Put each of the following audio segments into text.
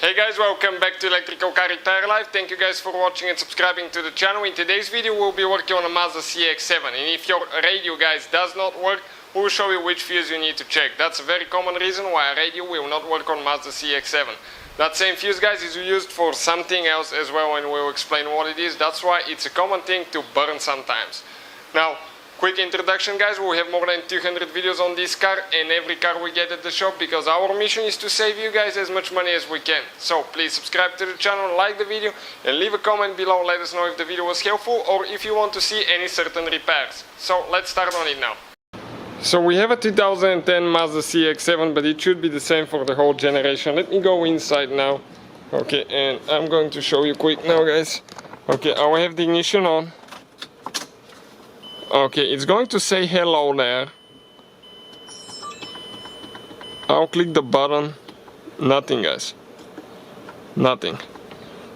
Hey guys, welcome back to Electrical Car Repair Live. Thank you guys for watching and subscribing to the channel. In today's video we'll be working on a Mazda CX-7, and if your radio guys does not work, we'll show you which fuse you need to check. That's a very common reason why a radio will not work on Mazda CX-7. That same fuse guys is used for something else as well, and we'll explain what it is. That's why it's a common thing to burn sometimes. Now, quick introduction guys, we have more than 200 videos on this car and every car we get at the shop, because our mission is to save you guys as much money as we can. So please subscribe to the channel, like the video and leave a comment below, let us know if the video was helpful or if you want to see any certain repairs. So let's start on it now. So we have a 2010 Mazda CX-7, but it should be the same for the whole generation. Let me go inside now. Okay, and I'm going to show you quick now guys. Okay, I will have the ignition on. Okay, it's going to say hello there. I'll click the button. Nothing guys. Nothing.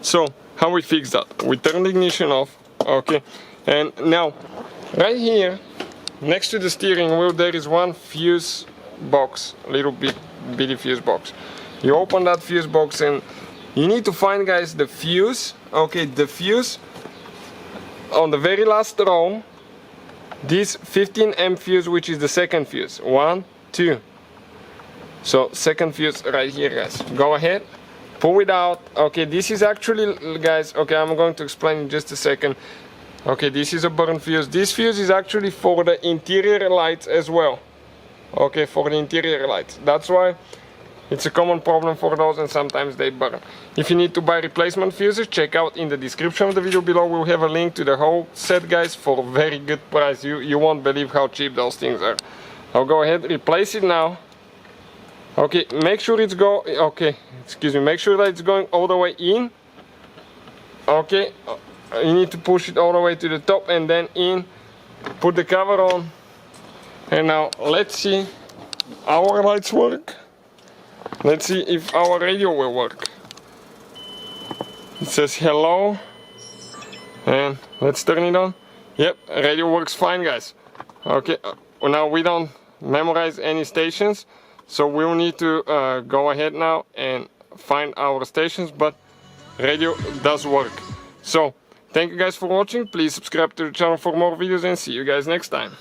So, how we fix that? We turn the ignition off. Okay, and now, right here, next to the steering wheel, there is one fuse box. Little bitty fuse box. You open that fuse box and you need to find guys the fuse. Okay, the fuse on the very last row. This 15 amp fuse, which is the second fuse. 1, 2. So second fuse right here guys. Go ahead, pull it out. Okay, this is actually guys, okay, I'm going to explain in just a second. Okay, this is a burn fuse. This fuse is actually for the interior lights as well. Okay, for the interior lights. That's why it's a common problem for those, and sometimes they burn. If you need to buy replacement fuses, check out in the description of the video below. We'll have a link to the whole set guys for a very good price. You won't believe how cheap those things are. I'll go ahead, replace it now. Okay, make sure it's make sure that it's going all the way in. Okay, you need to push it all the way to the top and then in. Put the cover on. And now let's see our lights work. Let's see if our radio will work. It says hello, and let's turn it on. Yep, radio works fine guys. Okay, now we don't memorize any stations, so we'll need to go ahead now and find our stations, but radio does work. So thank you guys for watching. Please subscribe to the channel for more videos and see you guys next time.